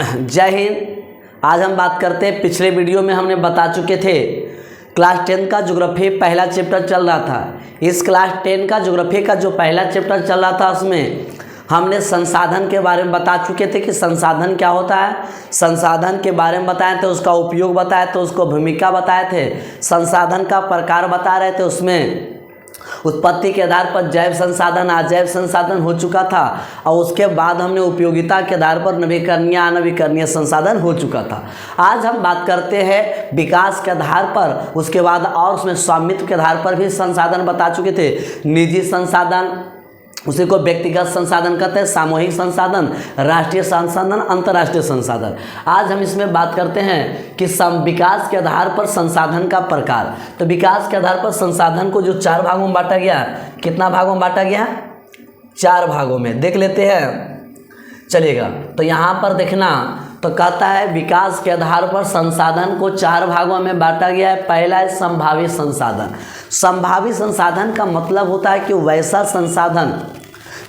जय हिंद। आज हम बात करते हैं, पिछले वीडियो में हमने बता चुके थे क्लास 10 का ज्योग्राफी पहला चैप्टर चल रहा था। इस क्लास 10 का ज्योग्राफी का जो पहला चैप्टर चल रहा था उसमें हमने संसाधन के बारे में बता चुके थे कि संसाधन क्या होता है। संसाधन के बारे में बताए थे, उसका उपयोग बताए थे, उसको भूमिका बताए थे, संसाधन का प्रकार बता रहे थे। उसमें उत्पत्ति के आधार पर जैव संसाधन, अजैव संसाधन हो चुका था और उसके बाद हमने उपयोगिता के आधार पर नवीकरणीय अनवीकरणीय संसाधन हो चुका था। आज हम बात करते हैं विकास के आधार पर, उसके बाद और उसमें स्वामित्व के आधार पर भी संसाधन बता चुके थे। निजी संसाधन, उसी को व्यक्तिगत संसाधन कहते हैं, सामूहिक संसाधन, राष्ट्रीय संसाधन, अंतर्राष्ट्रीय संसाधन। आज हम इसमें बात करते हैं कि विकास के आधार पर संसाधन का प्रकार। तो विकास के आधार पर संसाधन को जो 4 भागों में बांटा गया, कितना भागों में बांटा गया? 4 भागों में। देख लेते हैं, चलिएगा। तो यहाँ पर देखना, तो कहता है विकास के आधार पर संसाधन को 4 भागों में बांटा गया है। पहला है संभावी संसाधन। संभावी संसाधन का मतलब होता है कि वैसा संसाधन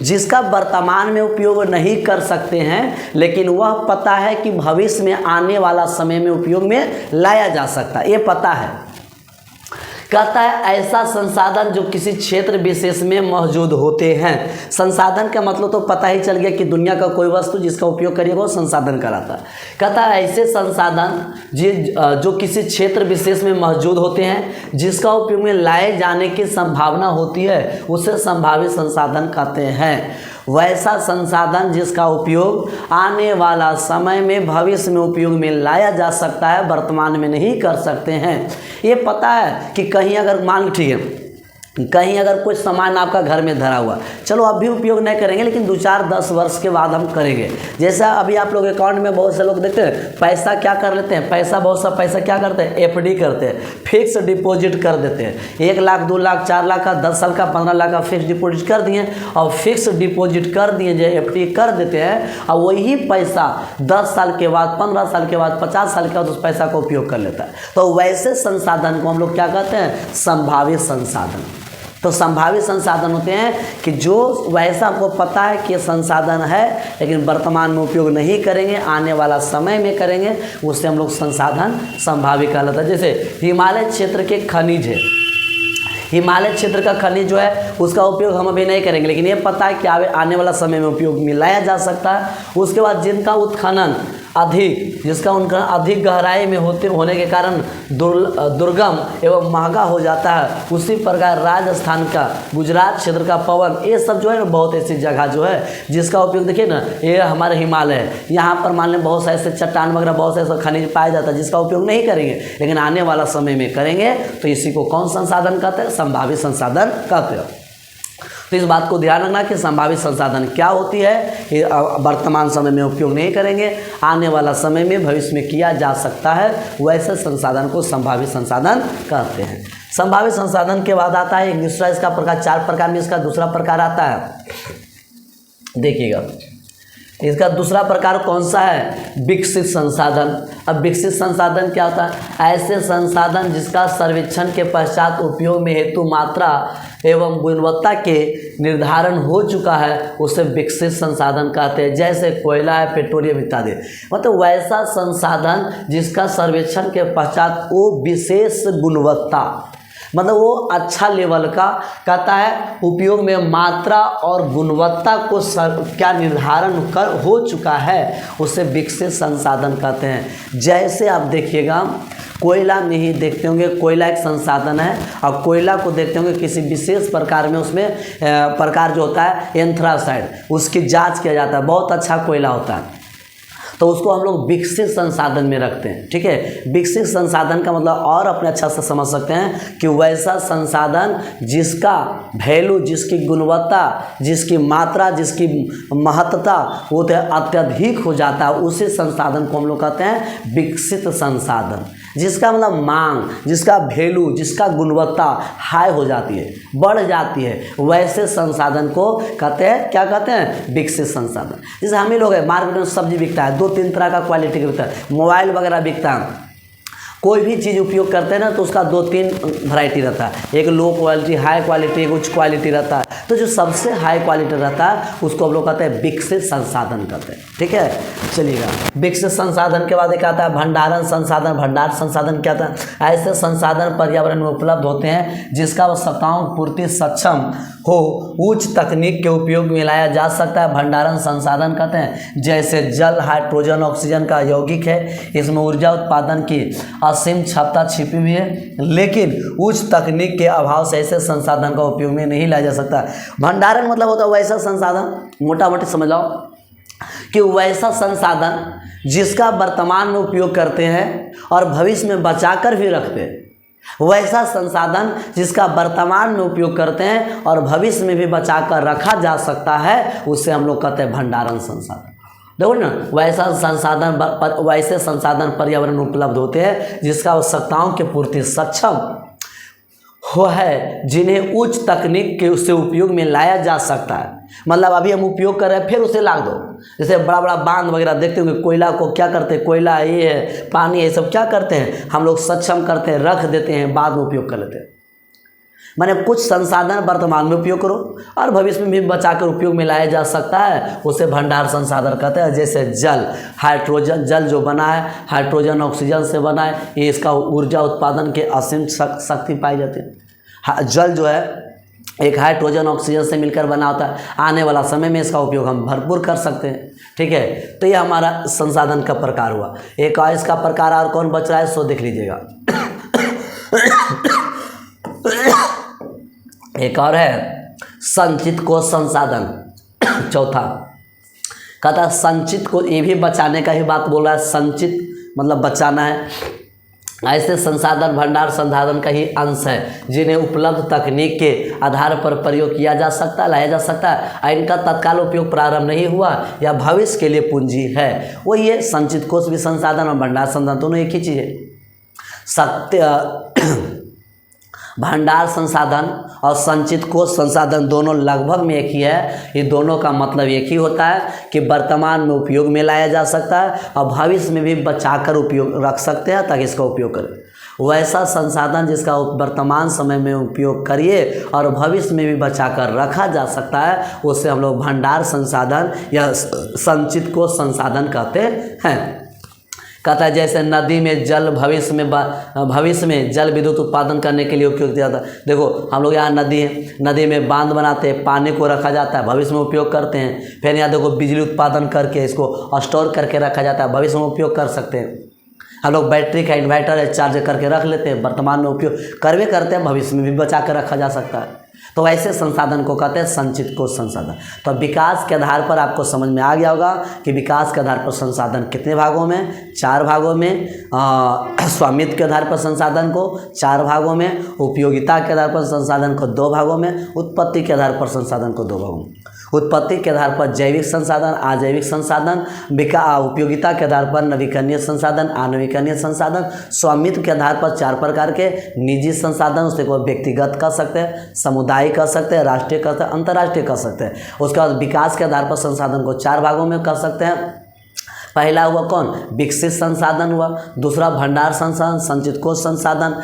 जिसका वर्तमान में उपयोग नहीं कर सकते हैं, लेकिन वह पता है कि भविष्य में आने वाला समय में उपयोग में लाया जा सकता है, ये पता है। कहता है ऐसा संसाधन जो किसी क्षेत्र विशेष में मौजूद होते हैं। संसाधन का मतलब तो पता ही चल गया कि दुनिया का कोई वस्तु जिसका उपयोग करिएगा वो संसाधन कहलाता है। कहता है ऐसे संसाधन जो किसी क्षेत्र विशेष में मौजूद होते हैं, जिसका उपयोग में लाए जाने की संभावना होती है, उसे संभावित संसाधन कहते हैं। वैसा संसाधन जिसका उपयोग आने वाला समय में भविष्य में उपयोग में लाया जा सकता है, वर्तमान में नहीं कर सकते हैं। ये पता है कि कहीं अगर मान, ठीक है, कहीं अगर कोई सामान आपका घर में धरा हुआ, चलो अभी उपयोग नहीं करेंगे, लेकिन 2-4-10 वर्ष के बाद हम करेंगे। जैसा अभी आप लोग अकाउंट में बहुत से लोग देखते हैं, पैसा क्या कर लेते हैं, बहुत सा पैसा क्या करते हैं, एफडी करते हैं, फिक्स डिपॉजिट कर देते हैं। 1 लाख, 2 लाख, 4 लाख का, 10 साल का, 15 लाख का फिक्स डिपॉजिट कर दिए और फिक्स डिपॉजिट कर दिए, जो एफडी कर देते हैं, और वही पैसा 10 साल के बाद, 15 साल के बाद, 50 साल के बाद उस पैसा का उपयोग कर लेता है। तो वैसे संसाधन को हम लोग क्या कहते हैं? संभावित संसाधन। तो संभावित संसाधन होते हैं कि जो वैसा आपको पता है कि संसाधन है, लेकिन वर्तमान में उपयोग नहीं करेंगे, आने वाला समय में करेंगे, उससे हम लोग संसाधन संभावित कहलाता है। जैसे हिमालय क्षेत्र के खनिज है, हिमालय क्षेत्र का खनिज जो है उसका उपयोग हम अभी नहीं करेंगे, लेकिन ये पता है कि आने वाला समय में उपयोग में लाया जा सकता है। उसके बाद जिनका उत्खनन अधिक, जिसका उनका अधिक गहराई में होने के कारण दुर्गम एवं महंगा हो जाता है, उसी प्रकार राजस्थान का, गुजरात क्षेत्र का पवन, ये सब जो है ना, बहुत ऐसी जगह जो है जिसका उपयोग, देखिए ना, ये हमारे हिमालय है, यहाँ पर मान लें बहुत से ऐसे चट्टान वगैरह, बहुत से ऐसा खनिज पाया जाता है जिसका उपयोग नहीं करेंगे, लेकिन आने वाला समय में करेंगे। तो इसी को कौन संसाधन कहते हैं? संभावित संसाधन कहते हैं। तो इस बात को ध्यान रखना कि संभावित संसाधन क्या होती है, वर्तमान समय में उपयोग नहीं करेंगे, आने वाला समय में भविष्य में किया जा सकता है, वैसे संसाधन को संभावित संसाधन कहते हैं। संभावित संसाधन के बाद आता है एक दूसरा, इसका प्रकार 4 प्रकार में इसका दूसरा प्रकार आता है। देखिएगा, इसका दूसरा प्रकार कौन सा है? विकसित संसाधन। अब विकसित संसाधन क्या होता है? ऐसे संसाधन जिसका सर्वेक्षण के पश्चात उपयोग में हेतु मात्रा एवं गुणवत्ता के निर्धारण हो चुका है, उसे विकसित संसाधन कहते हैं। जैसे कोयला है, पेट्रोलियम इत्यादि। मतलब वैसा संसाधन जिसका सर्वेक्षण के पश्चात वो विशेष गुणवत्ता, मतलब वो अच्छा लेवल का, कहता है उपयोग में मात्रा और गुणवत्ता को क्या निर्धारण हो चुका है, उसे विकसित संसाधन कहते हैं। जैसे आप देखिएगा, कोयला में ही देखते होंगे, कोयला एक संसाधन है, और कोयला को देखते होंगे किसी विशेष प्रकार में, उसमें प्रकार जो होता है एंथ्रासाइड, उसकी जांच किया जाता है, बहुत अच्छा कोयला होता है, तो उसको हम लोग विकसित संसाधन में रखते हैं। ठीक है, विकसित संसाधन का मतलब और अपने अच्छा से समझ सकते हैं कि वैसा संसाधन जिसका वैल्यू, जिसकी गुणवत्ता, जिसकी मात्रा, जिसकी महत्ता वो तो अत्यधिक हो जाता है, उसी संसाधन को हम लोग कहते हैं विकसित संसाधन। जिसका मतलब मांग, जिसका वैल्यू, जिसका गुणवत्ता हाई हो जाती है, बढ़ जाती है, वैसे संसाधन को कहते हैं, क्या कहते हैं? विकसित संसाधन। जैसे हम ही लोग हैं, मार्केट में सब्जी बिकता है, 2-3 तरह का क्वालिटी का बिकता है, मोबाइल वगैरह बिकता है, कोई भी चीज़ उपयोग करते हैं ना तो उसका 2-3 वैरायटी रहता है, एक लो क्वालिटी, हाई क्वालिटी, एक उच्च क्वालिटी रहता है। तो जो सबसे हाई क्वालिटी रहता है उसको हम लोग कहते हैं विकसित संसाधन कहते हैं। ठीक है, चलिएगा। विकसित संसाधन के बाद एक आता है भंडारण संसाधन। भंडार संसाधन क्या था? ऐसे संसाधन पर्यावरण में उपलब्ध होते हैं जिसका आवश्यकताओं की पूर्ति सक्षम हो, उच्च तकनीक के उपयोग में लाया जा सकता है। भंडारण संसाधन कहते हैं जैसे जल, हाइड्रोजन, ऑक्सीजन का यौगिक है, इसमें ऊर्जा उत्पादन की असीम क्षमता छिपी हुई है, लेकिन उच्च तकनीक के अभाव से ऐसे संसाधन का उपयोग में नहीं लाया जा सकता। भंडारण मतलब होता है वैसा संसाधन, मोटा मोटी समझ लो कि वैसा संसाधन जिसका वर्तमान में उपयोग करते हैं और भविष्य में बचाकर भी रखते हैं। वैसा संसाधन जिसका वर्तमान में उपयोग करते हैं और भविष्य में भी बचाकर रखा जा सकता है, उसे हम लोग कहते हैं भंडारण संसाधन। देखो ना, वैसे संसाधन पर्यावरण में उपलब्ध होते हैं जिसका आवश्यकताओं की पूर्ति सक्षम हो है, जिन्हें उच्च तकनीक के उससे उपयोग में लाया जा सकता है। मतलब अभी हम उपयोग कर रहे हैं, फिर उसे लाग दो। जैसे बड़ा बड़ा बांध वगैरह देखते होंगे, कोयला को क्या करते हैं, कोयला ये है, पानी ये सब क्या करते हैं, हम लोग सक्षम करते हैं, रख देते हैं, बाद में उपयोग कर लेते हैं। माने कुछ संसाधन वर्तमान में उपयोग करो और भविष्य में भी बचाकर उपयोग में लाया जा सकता है, उसे भंडार संसाधन कहते हैं। जैसे जल, हाइड्रोजन, जल जो बना है हाइड्रोजन ऑक्सीजन से बना है, ये इसका ऊर्जा उत्पादन के असीम शक्ति पाई जाती है। जल जो है एक हाइड्रोजन ऑक्सीजन से मिलकर बना होता है। आने वाला समय में इसका उपयोग हम भरपूर कर सकते हैं। ठीक है, तो ये हमारा संसाधन का प्रकार हुआ। एक और इसका प्रकार और कौन बच रहा है सो देख लीजिएगा। एक और है संचित कोश संसाधन। चौथा कहता है संचित को, ये भी बचाने का ही बात बोल रहा है। संचित मतलब बचाना है। ऐसे संसाधन भंडार संसाधन का ही अंश है जिन्हें उपलब्ध तकनीक के आधार पर प्रयोग किया जा सकता है, लाया जा सकता है। इनका तत्काल उपयोग प्रारंभ नहीं हुआ या भविष्य के लिए पूंजी है, वो ये संचित कोश भी संसाधन और भंडार संसाधन दोनों एक ही चीज़ है। भंडार संसाधन और संचित कोश संसाधन दोनों लगभग में एक ही है। ये दोनों का मतलब एक ही होता है कि वर्तमान में उपयोग में लाया जा सकता है और भविष्य में भी बचाकर उपयोग रख सकते हैं ताकि इसका उपयोग करें। वैसा संसाधन जिसका वर्तमान समय में उपयोग करिए और भविष्य में भी बचाकर रखा जा सकता है, उसे हम लोग भंडार संसाधन या संचित कोश संसाधन कहते हैं। कहता है जैसे नदी में जल भविष्य में जल विद्युत उत्पादन करने के लिए उपयोग किया जाता है। देखो हम लोग यहाँ नदी है, नदी में बांध बनाते हैं, पानी को रखा जाता है, भविष्य में उपयोग करते हैं। फिर यहाँ देखो बिजली उत्पादन करके इसको स्टोर करके रखा जाता है, भविष्य में उपयोग कर सकते हैं। हम लोग बैटरी का इन्वर्टर है चार्ज करके रख लेते हैं, वर्तमान में उपयोग करवे करते हैं, भविष्य में भी बचा कर रखा जा सकता है। तो ऐसे संसाधन को कहते हैं संचित कोश संसाधन। तो विकास के आधार पर आपको समझ में आ गया होगा कि विकास के आधार पर संसाधन कितने भागों में, 4 भागों में। स्वामित्व के आधार पर संसाधन को 4 भागों में, उपयोगिता के आधार पर संसाधन को 2 भागों में, उत्पत्ति के आधार पर संसाधन को 2 भागों में। उत्पत्ति के आधार पर जैविक संसाधन, अजैविक संसाधन, उपयोगिता के आधार पर नवीकरणीय संसाधन, अनवीकरणीय संसाधन, स्वामित्व के आधार पर 4 प्रकार के निजी संसाधन, उससे को व्यक्तिगत कह सकते हैं, समुदाय कह सकते हैं, राष्ट्रीय कह सकते हैं, अंतर्राष्ट्रीय कह सकते हैं। उसके बाद विकास के आधार पर संसाधन को 4 भागों में कर सकते हैं। पहला हुआ कौन, विकसित संसाधन हुआ, दूसरा भंडार संसाधन, संचित कोश संसाधन,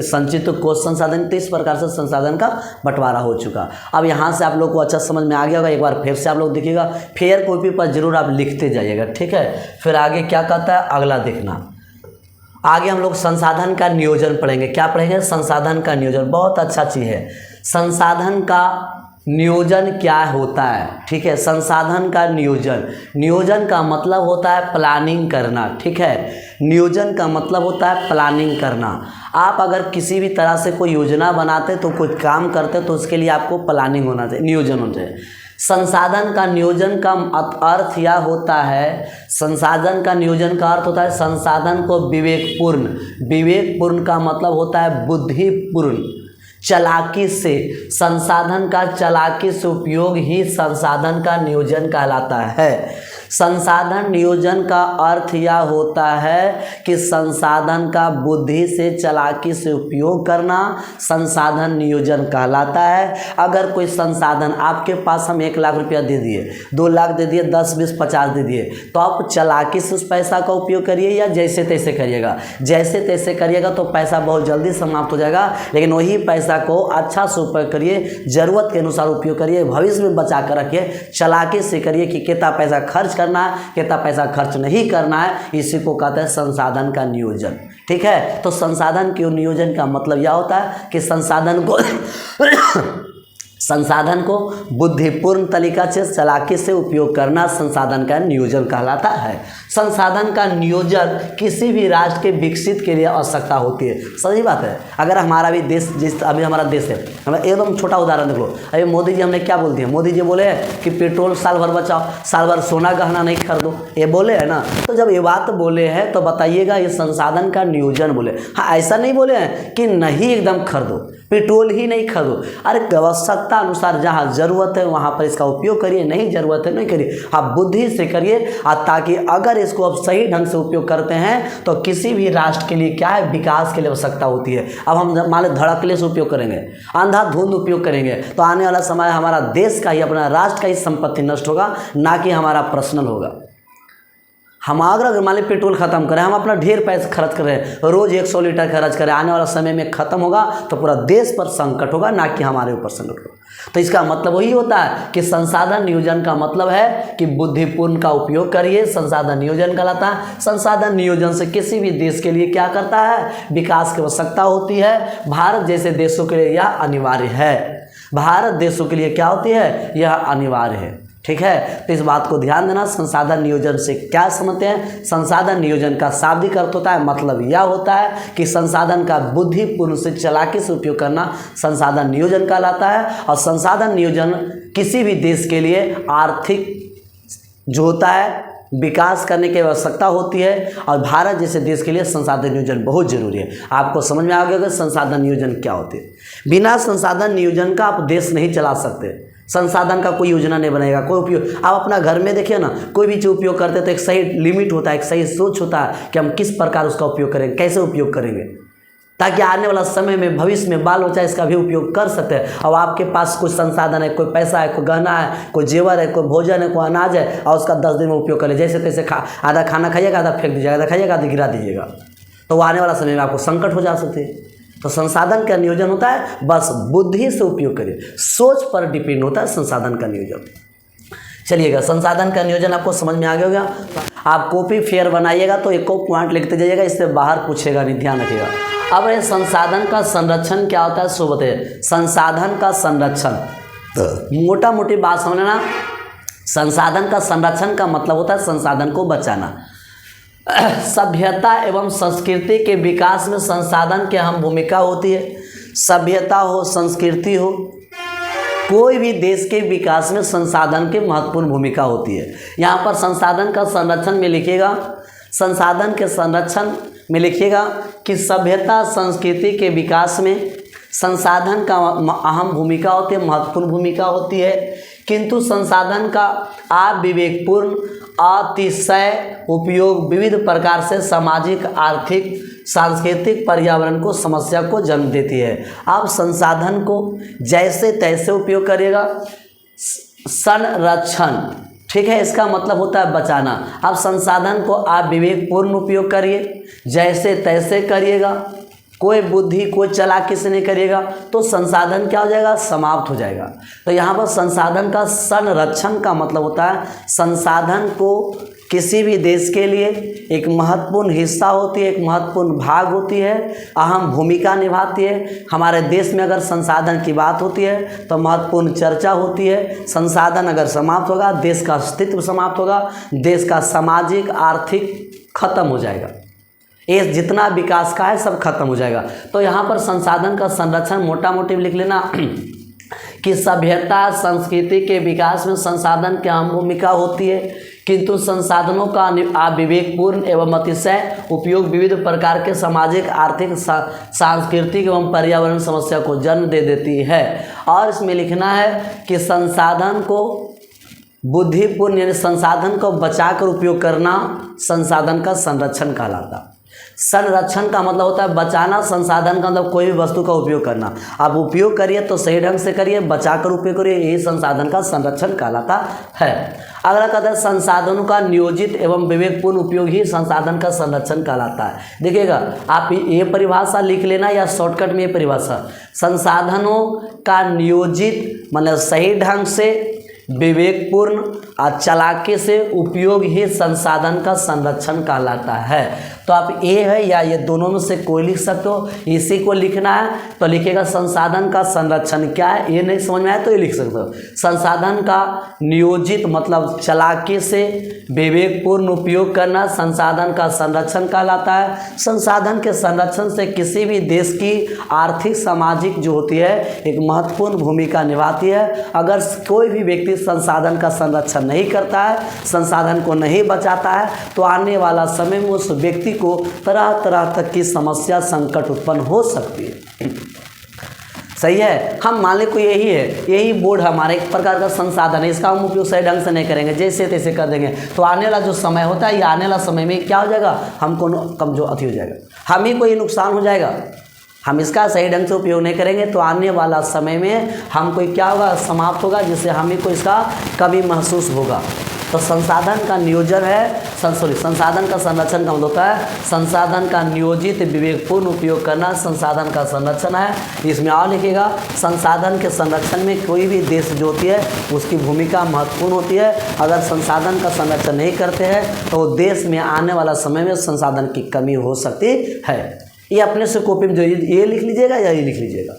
संचित कोश संसाधन। तो इस प्रकार से संसाधन का बंटवारा हो चुका। अब यहाँ से आप लोग को अच्छा समझ में आ गया होगा। एक बार फिर से आप लोग देखिएगा, फेयर कॉपी पर जरूर आप लिखते जाइएगा, ठीक है। फिर आगे क्या कहता है अगला देखना। आगे हम लोग संसाधन का नियोजन पढ़ेंगे। क्या पढ़ेंगे, संसाधन का नियोजन। बहुत अच्छा चीज़ है। संसाधन का नियोजन क्या होता है, ठीक है। संसाधन का नियोजन, नियोजन का मतलब होता है प्लानिंग करना, ठीक है। नियोजन का मतलब होता है प्लानिंग करना। आप अगर किसी भी तरह से कोई योजना बनाते तो कुछ काम करते तो उसके लिए आपको प्लानिंग होना चाहिए, नियोजन होना चाहिए। संसाधन का नियोजन का अर्थ यह होता है, संसाधन का नियोजन का अर्थ होता है संसाधन को विवेकपूर्ण, विवेकपूर्ण का मतलब होता है बुद्धिपूर्ण, चालाकी से, संसाधन का चालाकी से उपयोग ही संसाधन का नियोजन कहलाता है। संसाधन नियोजन का अर्थ यह होता है कि संसाधन का बुद्धि से चालाकी से उपयोग करना संसाधन नियोजन कहलाता है। अगर कोई संसाधन आपके पास हम 1 लाख रुपया दे दिए, 2 लाख दे दिए, 10, 20, 50 दे दिए, तो आप चालाकी से उस पैसा का उपयोग करिए या जैसे तैसे करिएगा। जैसे तैसे करिएगा तो पैसा बहुत जल्दी समाप्त हो जाएगा, लेकिन वही पैसा को अच्छा से उपयोग करिए, ज़रूरत के अनुसार उपयोग करिए, भविष्य में बचा कर रखिए, चालाकी से करिए कि कितना पैसा खर्च करना है, कितना पैसा खर्च नहीं करना है। इसी को कहते हैं संसाधन का नियोजन। ठीक है, तो संसाधन के नियोजन का मतलब यह होता है कि संसाधन को बुद्धिपूर्ण तरीका से चालाकी से उपयोग करना संसाधन का नियोजन कहलाता है। संसाधन का नियोजन किसी भी राष्ट्र के विकसित के लिए आवश्यकता होती है। सही बात है। अगर हमारा भी देश, जिस अभी हमारा देश है, हमें एकदम छोटा उदाहरण देख लो। अभी मोदी जी हमने क्या बोल दिया, मोदी जी बोले हैं कि पेट्रोल साल भर बचाओ, साल भर सोना गहना नहीं खरीदो, ये बोले है ना। तो जब ये बात बोले हैं तो बताइएगा ये संसाधन का नियोजन बोले। हाँ, ऐसा नहीं बोले हैं कि नहीं एकदम खरीदो, पेट्रोल ही नहीं खरीदो। अरे आवश्यकता अनुसार जहाँ ज़रूरत है वहाँ पर इसका उपयोग करिए, नहीं ज़रूरत है नहीं करिए, आप बुद्धि से करिए। ताकि अगर इसको अब सही ढंग से उपयोग करते हैं तो किसी भी राष्ट्र के लिए क्या है, विकास के लिए आवश्यकता होती है। अब हम मान लो धड़कले से उपयोग करेंगे, अंधाधुंध उपयोग करेंगे, तो आने वाला समय हमारा देश का ही, अपना राष्ट्र का ही संपत्ति नष्ट होगा, ना कि हमारा पर्सनल होगा। हम अगर मान लीजिए पेट्रोल खत्म करें, हम अपना ढेर पैसा खर्च कर रहे हैं, रोज़ 100 लीटर खर्च करें, आने वाला समय में ख़त्म होगा तो पूरा देश पर संकट होगा, ना कि हमारे ऊपर संकट होगा। तो इसका मतलब वही होता है कि संसाधन नियोजन का मतलब है कि बुद्धिपूर्ण का उपयोग करिए, संसाधन नियोजन कहलाता है। संसाधन नियोजन से किसी भी देश के लिए क्या करता है, विकास की आवश्यकता होती है। भारत जैसे देशों के लिए यह अनिवार्य है। भारत देशों के लिए क्या होती है, यह अनिवार्य है। ठीक है, तो इस बात को ध्यान देना। संसाधन नियोजन से क्या समझते हैं, संसाधन नियोजन का शाब्दिक अर्थ होता है, मतलब यह होता है कि संसाधन का बुद्धिपूर्ण से चालाकी से उपयोग करना संसाधन नियोजन कहलाता है। और संसाधन नियोजन किसी भी देश के लिए आर्थिक जो होता है, विकास करने की आवश्यकता होती है। और भारत जैसे देश के लिए संसाधन नियोजन बहुत जरूरी है। आपको समझ में आ गया कि संसाधन नियोजन क्या होती है। बिना संसाधन नियोजन का आप देश नहीं चला सकते। संसाधन का कोई योजना नहीं बनेगा, कोई उपयोग। आप अपना घर में देखिए ना, कोई भी चीज़ उपयोग करते हैं तो एक सही लिमिट होता है, एक सही सोच होता है कि हम किस प्रकार उसका उपयोग करेंगे, कैसे उपयोग करेंगे, ताकि आने वाला समय में, भविष्य में बाल बच्चा इसका भी उपयोग कर सकते हैं। अब आपके पास कोई संसाधन है, कोई पैसा है, कोई गहना है, कोई जेवर है, कोई भोजन है, कोई अनाज है, और उसका 10 दिन में उपयोग करें, जैसे तैसे आधा खाना खाइएगा, आधा फेंक दीजिएगा, आधा खाइएगा, आधा गिरा दीजिएगा, तो आने वाला समय में आपको संकट हो जा सकते हैं। तो संसाधन का नियोजन होता है बस बुद्धि से उपयोग करिए, सोच पर डिपेंड होता है संसाधन का नियोजन। चलिएगा, संसाधन का नियोजन आपको समझ में आ गया होगा। आप कॉपी फेयर बनाइएगा तो एक पॉइंट लिखते जाइएगा, इससे बाहर पूछेगा नहीं, ध्यान रखिएगा। अब ये संसाधन का संरक्षण क्या होता है सो बताइए। संसाधन का संरक्षण, मोटा मोटी बात समझ लेना। संसाधन का संरक्षण का मतलब होता है संसाधन को बचाना। सभ्यता एवं संस्कृति के विकास में संसाधन की अहम भूमिका होती है। सभ्यता हो, संस्कृति हो, कोई भी देश के विकास में संसाधन की महत्वपूर्ण भूमिका होती है। यहाँ पर संसाधन का संरक्षण में लिखिएगा, संसाधन के संरक्षण में लिखिएगा कि सभ्यता संस्कृति के विकास में संसाधन का अहम भूमिका होती है, महत्वपूर्ण भूमिका होती है। किंतु संसाधन का अविवेकपूर्ण अतिशय उपयोग विविध प्रकार से सामाजिक, आर्थिक, सांस्कृतिक, पर्यावरण को समस्या को जन्म देती है। आप संसाधन को जैसे तैसे उपयोग करिएगा। संरक्षण, ठीक है, इसका मतलब होता है बचाना। आप संसाधन को आप विवेकपूर्ण उपयोग करिए, जैसे तैसे करिएगा, कोई बुद्धि, कोई चालाकी से नहीं करिएगा तो संसाधन क्या हो जाएगा, समाप्त हो जाएगा। तो यहाँ पर संसाधन का संरक्षण का मतलब होता है संसाधन को किसी भी देश के लिए एक महत्वपूर्ण हिस्सा होती है, एक महत्वपूर्ण भाग होती है, अहम भूमिका निभाती है। हमारे देश में अगर संसाधन की बात होती है तो महत्वपूर्ण चर्चा होती है। संसाधन अगर समाप्त होगा, देश का अस्तित्व समाप्त होगा, देश का सामाजिक, आर्थिक खत्म हो जाएगा, ये जितना विकास का है सब खत्म हो जाएगा। तो यहाँ पर संसाधन का संरक्षण मोटा मोटी लिख लेना कि सभ्यता संस्कृति के विकास में संसाधन की अहम भूमिका होती है, किंतु संसाधनों का अविवेकपूर्ण एवं अतिशय उपयोग विविध प्रकार के सामाजिक, आर्थिक, सांस्कृतिक एवं पर्यावरण समस्या को जन्म दे देती है। और इसमें लिखना है कि संसाधन को बुद्धिपूर्ण यानी संसाधन को बचाकर उपयोग करना संसाधन का संरक्षण कहलाता। संरक्षण का मतलब होता है बचाना, संसाधन का मतलब कोई भी वस्तु का उपयोग करना। आप उपयोग करिए तो सही ढंग से करिए, बचाकर उपयोग करिए, यही संसाधन का संरक्षण कहलाता है। अगला कहता है संसाधनों का नियोजित एवं विवेकपूर्ण उपयोग ही संसाधन का संरक्षण कहलाता है। देखिएगा, आप ये परिभाषा लिख लेना या शॉर्टकट में ये परिभाषा, संसाधनों का नियोजित मतलब सही ढंग से, विवेकपूर्ण और चालाकी से उपयोग ही संसाधन का संरक्षण कहलाता है। तो आप ए है या ये दोनों में से कोई लिख सकते हो। इसी को लिखना है तो लिखेगा संसाधन का संरक्षण क्या है, ये नहीं समझ में आया तो ये लिख सकते हो। संसाधन का नियोजित मतलब चालाकी से विवेकपूर्ण उपयोग करना संसाधन का संरक्षण कहलाता है। संसाधन के संरक्षण से किसी भी देश की आर्थिक सामाजिक जो होती है एक महत्वपूर्ण भूमिका निभाती है। अगर कोई भी व्यक्ति संसाधन का संरक्षण नहीं करता है, संसाधन को नहीं बचाता है, तो आने वाला समय में उस व्यक्ति को तरह तरह तक की समस्या संकट उत्पन्न हो सकती है। सही है। हम मान लें कोई यही है, यही बोर्ड हमारे एक प्रकार का संसाधन है, इसका हम उपयोग सही ढंग से नहीं करेंगे, जैसे तैसे कर देंगे, तो आने वाला जो समय होता है, ये आने वाला समय में क्या हो जाएगा, हमको कमजोर अति हो जाएगा, हम ही को ये नुकसान हो जाएगा। हम इसका सही ढंग से उपयोग नहीं करेंगे तो आने वाला समय में हमको क्या होगा, समाप्त होगा, जिससे हम ही को इसका कमी महसूस होगा। तो संसाधन का नियोजन है, संसाधन का संरक्षण का मतलब होता है संसाधन का नियोजित विवेकपूर्ण उपयोग करना संसाधन का संरक्षण है। इसमें और लिखेगा संसाधन के संरक्षण में कोई भी देश जो होती है उसकी भूमिका महत्वपूर्ण होती है। अगर संसाधन का संरक्षण नहीं करते हैं तो देश में आने वाला समय में संसाधन की कमी हो सकती है। ये अपने से कॉपी में जो ये लिख लीजिएगा या ये लिख लीजिएगा।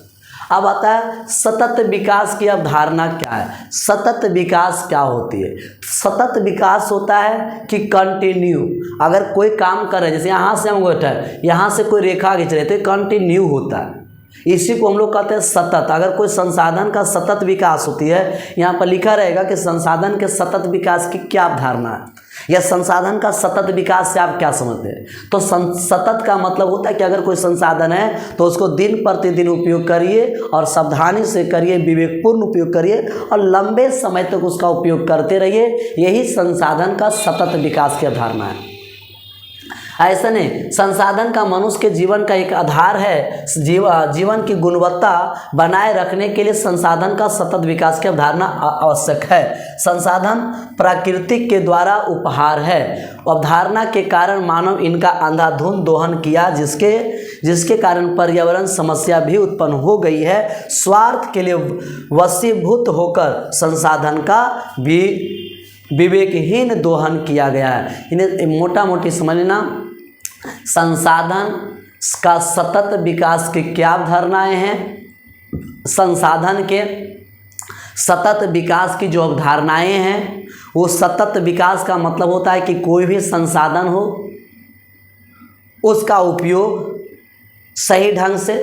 अब आता है सतत विकास की अवधारणा क्या है। सतत विकास क्या होती है? सतत विकास होता है कि कंटिन्यू, अगर कोई काम कर रहे हैं, जैसे यहाँ से हम बैठे हैं, यहाँ से कोई रेखा खींच रहे तो कंटिन्यू होता है, इसी को हम लोग कहते हैं सतत। अगर कोई संसाधन का सतत विकास होती है, यहाँ पर लिखा रहेगा कि संसाधन के सतत विकास की क्या अवधारणा है या संसाधन का सतत विकास से आप क्या समझते हैं। तो सतत का मतलब होता है कि अगर कोई संसाधन है तो उसको दिन प्रतिदिन उपयोग करिए और सावधानी से करिए, विवेकपूर्ण उपयोग करिए और लंबे समय तक उसका उपयोग करते रहिए, यही संसाधन का सतत विकास की अवधारणा है। ऐसा नहीं, संसाधन का मनुष्य के जीवन का एक आधार है। जीवन की गुणवत्ता बनाए रखने के लिए संसाधन का सतत विकास की अवधारणा आवश्यक है। संसाधन प्रकृति के द्वारा उपहार है, अवधारणा के कारण मानव इनका अंधाधुंध दोहन किया, जिसके कारण पर्यावरण समस्या भी उत्पन्न हो गई है। स्वार्थ के लिए वशीभूत होकर संसाधन का भी विवेकहीन दोहन किया गया है। इन्हें मोटा मोटी समझ लेना, संसाधन का सतत विकास की क्या अवधारणाएं हैं। संसाधन के सतत विकास की जो अवधारणाएं हैं, वो सतत विकास का मतलब होता है कि कोई भी संसाधन हो उसका उपयोग सही ढंग से,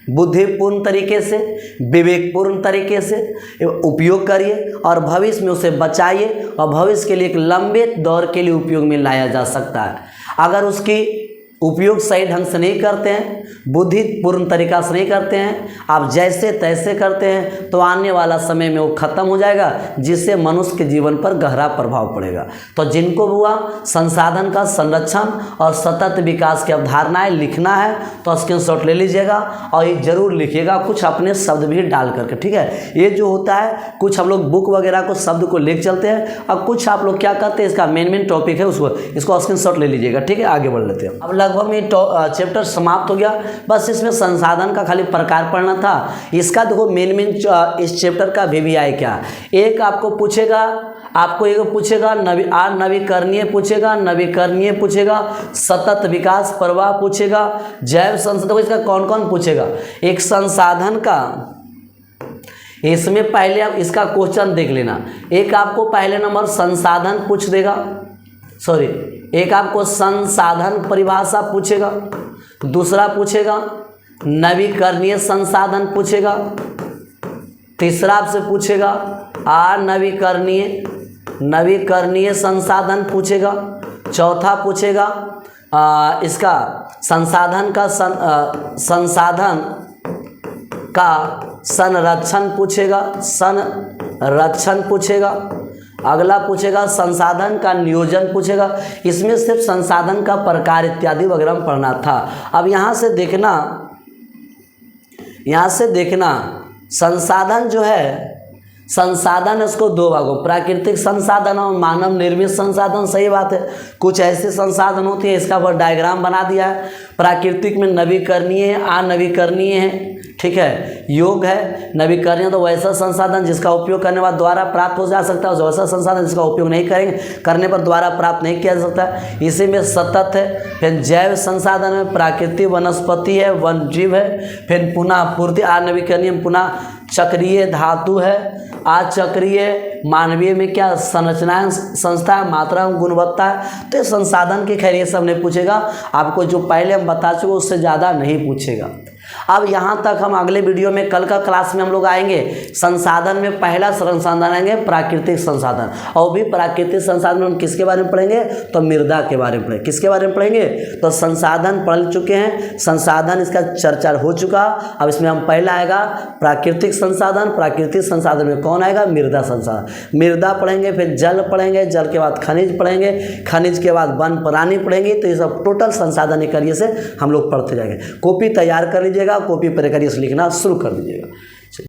बुद्धिपूर्ण तरीके से, विवेकपूर्ण तरीके से उपयोग करिए और भविष्य में उसे बचाइए और भविष्य के लिए एक लंबे दौर के लिए उपयोग में लाया जा सकता है। अगर उसकी उपयोग सही ढंग से नहीं करते हैं, बुद्धिपूर्ण तरीका से नहीं करते हैं, आप जैसे तैसे करते हैं, तो आने वाला समय में वो खत्म हो जाएगा, जिससे मनुष्य के जीवन पर गहरा प्रभाव पड़ेगा। तो जिनको हुआ संसाधन का संरक्षण और सतत विकास की अवधारणाएं लिखना है तो स्क्रीनशॉट ले लीजिएगा और ये जरूर लिखिएगा, कुछ अपने शब्द भी डाल करके, ठीक है। ये जो होता है कुछ हम लोग बुक वगैरह को शब्द को लिख चलते हैं और कुछ आप लोग क्या करते हैं, इसका मेन टॉपिक है इसको स्क्रीनशॉट ले लीजिएगा, ठीक है। आगे बढ़ लेते हैं। अब लगभग में चैप्टर समाप्त हो गया, बस इसमें संसाधन का खाली प्रकार पढ़ना था। इसका देखो मेन इस चैप्टर का VVI क्या, एक आपको पूछेगा, नवीकरणीय पूछेगा, सतत विकास प्रवाह पूछेगा, जैव संसाधन, इसका कौन कौन पूछेगा। एक संसाधन का, इसमें पहले आप इसका क्वेश्चन देख लेना। एक आपको पहले नंबर संसाधन पूछ देगा, एक आपको संसाधन परिभाषा पूछेगा, दूसरा पूछेगा नवीकरणीय संसाधन पूछेगा, तीसरा आपसे पूछेगा नवीकरणीय संसाधन पूछेगा, चौथा पूछेगा इसका संसाधन का संरक्षण पूछेगा, अगला पूछेगा संसाधन का नियोजन पूछेगा। इसमें सिर्फ संसाधन का प्रकार इत्यादि वगैरह पढ़ना था। अब यहाँ से देखना संसाधन जो है, संसाधन इसको दो भागों, प्राकृतिक संसाधन और मानव निर्मित संसाधन। सही बात है, कुछ ऐसे संसाधन होते हैं, इसका पर डायग्राम बना दिया है। प्राकृतिक में नवीकरणीय है, अनवीकरणीय है, ठीक है, योग है। नवीकरणीय तो वैसा संसाधन जिसका उपयोग करने बाद दोबारा प्राप्त हो जा सकता है, वैसा संसाधन जिसका उपयोग नहीं करेंगे, करने पर दोबारा प्राप्त नहीं किया जा सकता। इसी में सतत है। फिर जैव संसाधन में प्राकृतिक वनस्पति है, वन जीव है। फिर पुनः पूर्ति अनवीकरणीय पुनः चक्रीय धातु है, अचक्रीय मानवीय में क्या संरचनाएं संस्था मात्रा गुणवत्ता है। तो संसाधन के खैर ये सब नहीं पूछेगा आपको, जो पहले हम बता चुके उससे ज़्यादा नहीं पूछेगा। अब यहाँ तक हम अगले वीडियो में कल का क्लास में हम लोग आएंगे संसाधन में पहला संसाधन आएंगे प्राकृतिक संसाधन, और भी प्राकृतिक संसाधन हम किसके बारे में पढ़ेंगे तो मृदा के बारे में पढ़ेंगे। किसके बारे में पढ़ेंगे तो संसाधन पढ़ चुके हैं, संसाधन इसका चर्चा हो चुका। अब इसमें हम पहला आएगा प्राकृतिक संसाधन। प्राकृतिक संसाधन में कौन आएगा मृदा संसाधन, मृदा पढ़ेंगे। फिर जल पढ़ेंगे, जल के बाद खनिज पढ़ेंगे, खनिज के बाद वन प्राणी पढ़ेंगे। तो ये सब टोटल संसाधन एक करिए से हम लोग पढ़ते जाएंगे। कॉपी तैयार कर लीजिएगा, कॉपी पर करिए से लिखना शुरू कर दीजिएगा।